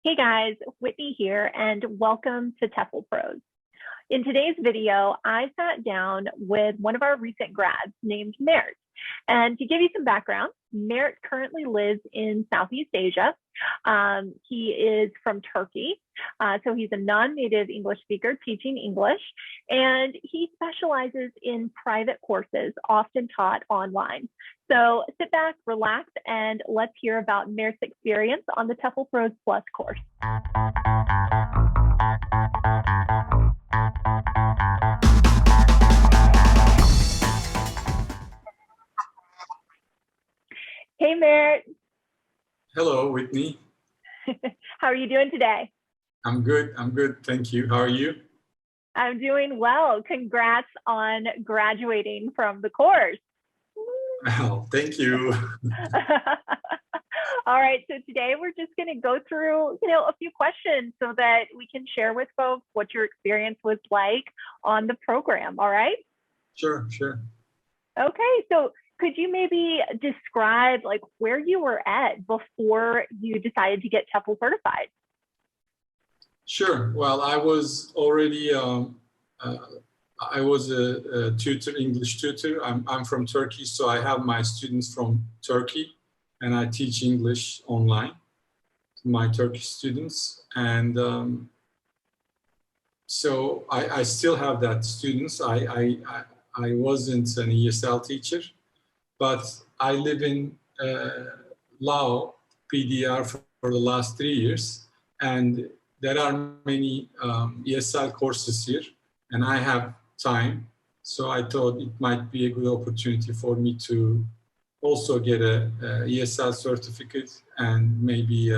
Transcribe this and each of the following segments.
Hey guys, Whitney here, and welcome to TEFLPros. In today's video, I sat down with one of our recent grads named Mert. And to give you some background, Mert currently lives in Southeast Asia. He is from Turkey, so he's a non-native English speaker teaching English, and he specializes in private courses, often taught online. So sit back, relax, and let's hear about Mert's experience on the TEFLPros Plus course. Hey, Mert. Hello, Whitney. How are you doing today? I'm good. Thank you. How are you? I'm doing well. Congrats on graduating from the course. Well, thank you. All right, so today we're just going to go through, a few questions so that we can share with folks what your experience was like on the program. All right? Sure. Okay, so could you maybe describe where you were at before you decided to get TEFL certified? Sure. Well, I was already I was a tutor, English tutor. I'm from Turkey, so I have my students from Turkey, and I teach English online to my Turkish students. And so I still have that students. I wasn't an ESL teacher, but I live in Laos, PDR, for the last 3 years, and there are many ESL courses here, and I have time, so I thought it might be a good opportunity for me to also get a ESL certificate and maybe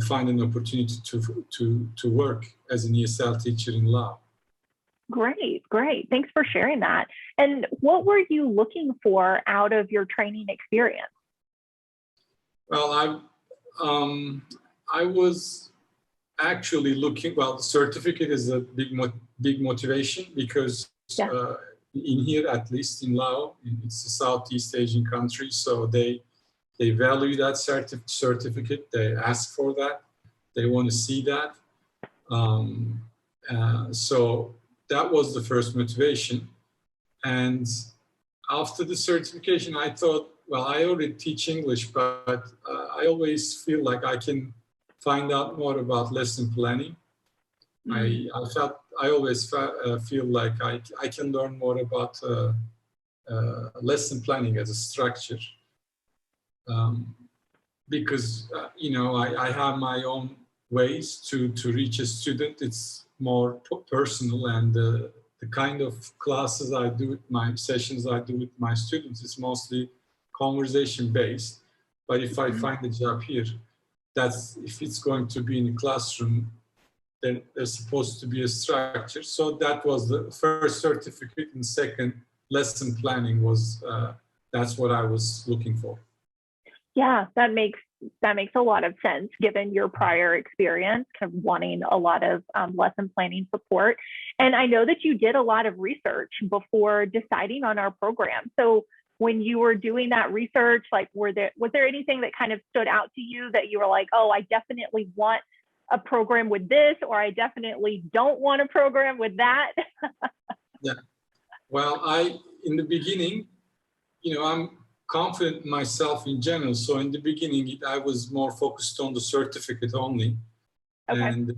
find an opportunity to work as an ESL teacher in Laos. Great. Thanks for sharing that. And what were you looking for out of your training experience? Well, I was actually looking, well, the certificate is a big motivation because in here, at least in Laos, it's a Southeast Asian country, so they value that certificate. They ask for that. They want to see that. So that was the first motivation. And after the certification, I thought, well, I already teach English, but I always feel like I can find out more about lesson planning. I always feel like I can learn more about lesson planning as a structure, because I have my own ways to reach a student. It's more personal, and the kind of classes I do, my sessions I do with my students is mostly conversation based. But if I find a job here, if it's going to be in a classroom, then there's supposed to be a structure. So that was the first certificate, and second, lesson planning was, that's what I was looking for. Yeah, that makes a lot of sense given your prior experience, kind of wanting a lot of lesson planning support. And I know that you did a lot of research before deciding on our program. So when you were doing that research, was there anything that kind of stood out to you that you were like, oh, I definitely want a program with this, or I definitely don't want a program with that? Yeah. Well, in the beginning, I'm confident in myself in general. So in the beginning, I was more focused on the certificate only. Okay. And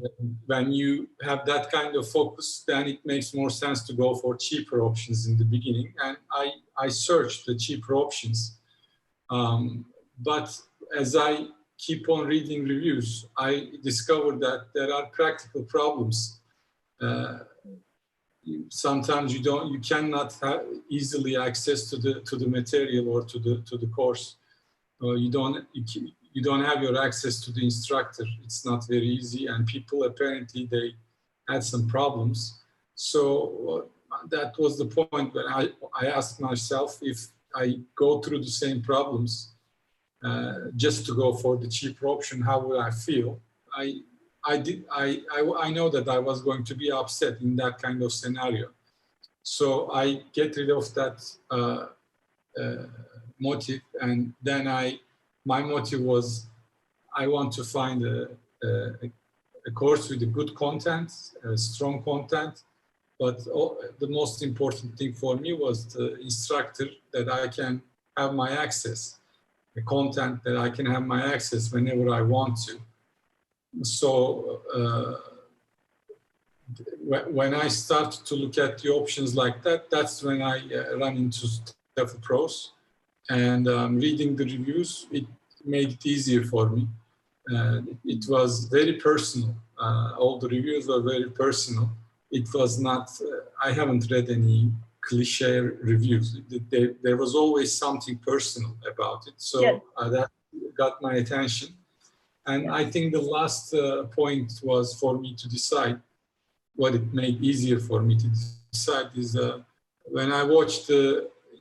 when you have that kind of focus, then it makes more sense to go for cheaper options in the beginning. And I searched the cheaper options. But as I keep on reading reviews, I discovered that there are practical problems. Sometimes you cannot have easily access to the material or to the course. You don't have your access to the instructor. It's not very easy, and people apparently they had some problems. So that was the point when I asked myself, if I go through the same problems just to go for the cheaper option, how would I feel? I know that I was going to be upset in that kind of scenario. So I get rid of that motive, and then my motive was I want to find a a course with a good content, strong content. But the most important thing for me was the instructor, that I can have my access, the content that I can have my access whenever I want to. So when I start to look at the options like that, that's when I run into TEFLPros, and reading the reviews, it made it easier for me. It was very personal. All the reviews were very personal. It was not, I haven't read any cliche reviews. There was always something personal about it. So yes. That got my attention. And I think the last point was for me to decide, what it made easier for me to decide is when I watched,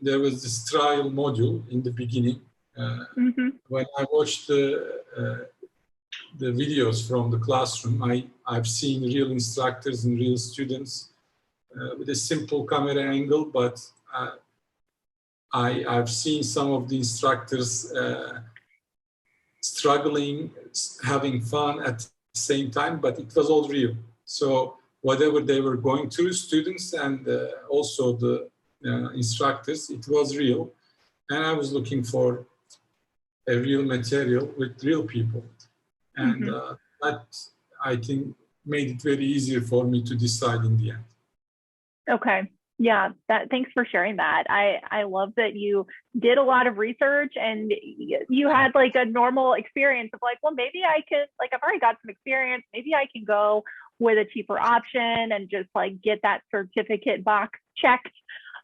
there was this trial module in the beginning. When I watched the videos from the classroom, I've seen real instructors and real students with a simple camera angle, but I've seen some of the instructors struggling, having fun at the same time, but it was all real. So whatever they were going through, students and also the instructors, it was real. And I was looking for a real material with real people. And that, I think, made it very easier for me to decide in the end. Okay. Yeah, thanks for sharing that. I love that you did a lot of research and you had like a normal experience of like, well, maybe I could, like, I've already got some experience. Maybe I can go with a cheaper option and just like get that certificate box checked.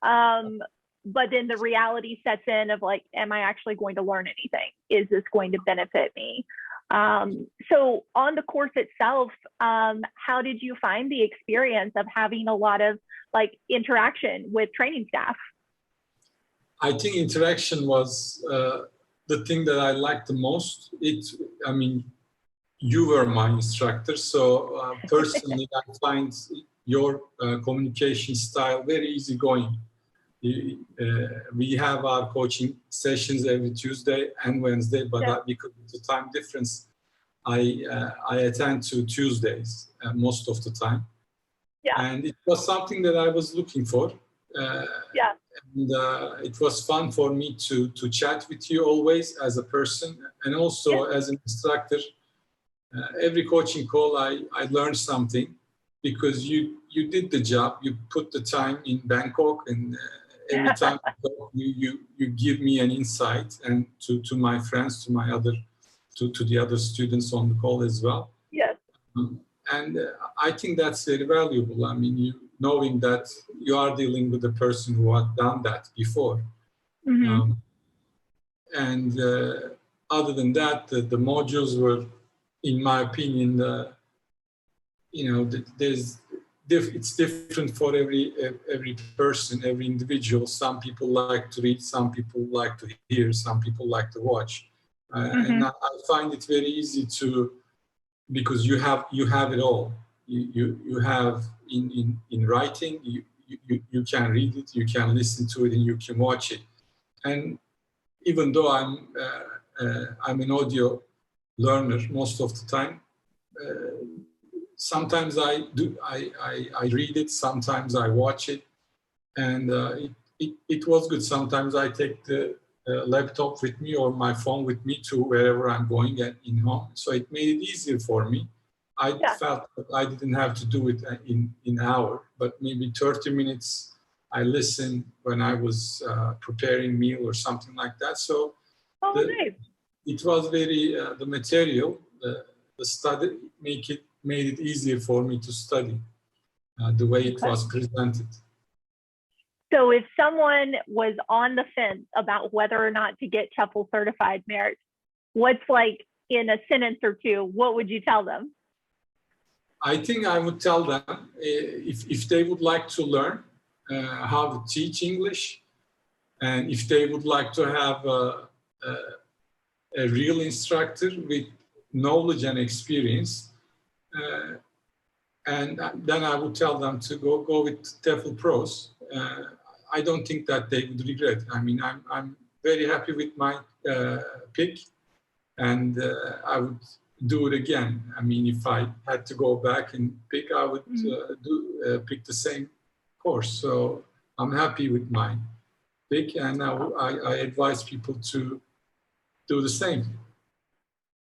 But then the reality sets in of like, am I actually going to learn anything? Is this going to benefit me? So on the course itself, how did you find the experience of having a lot of like interaction with training staff? I think interaction was the thing that I liked the most. I mean, you were my instructor, so personally, I find your communication style very easygoing. We have our coaching sessions every Tuesday and Wednesday, but because of the time difference, I attend to Tuesdays most of the time. And it was something that I was looking for. And it was fun for me to chat with you always as a person and also as an instructor. Every coaching call, I learned something because you did the job. You put the time in Bangkok, and every time you give me an insight, and to my friends, to the other students on the call as well. Yes. And I think that's very valuable. I mean, knowing that you are dealing with a person who had done that before. And other than that, the modules were, in my opinion, it's different for every person, every individual. Some people like to read, some people like to hear, some people like to watch. And I find it very easy because you have it all. You have in writing, you can read it, you can listen to it, and you can watch it. And even though I'm an audio learner most of the time, sometimes I read it, sometimes I watch it, and it was good. Sometimes I take the laptop with me or my phone with me to wherever I'm going in home. So it made it easier for me. I felt that I didn't have to do it in an hour, but maybe 30 minutes I listened when I was preparing meal or something like that. So nice. It was very, the material, the study made it easier for me to study the way it was presented. So if someone was on the fence about whether or not to get TEFL certified, Mert, what's like in a sentence or two, what would you tell them? I think I would tell them if they would like to learn how to teach English, and if they would like to have a real instructor with knowledge and experience, and then I would tell them to go with TEFLPros. I don't think that they would regret. I mean, I'm very happy with my pick, and I would do it again. I mean, if I had to go back and pick, I would pick the same course. So I'm happy with my pick, and I advise people to do the same.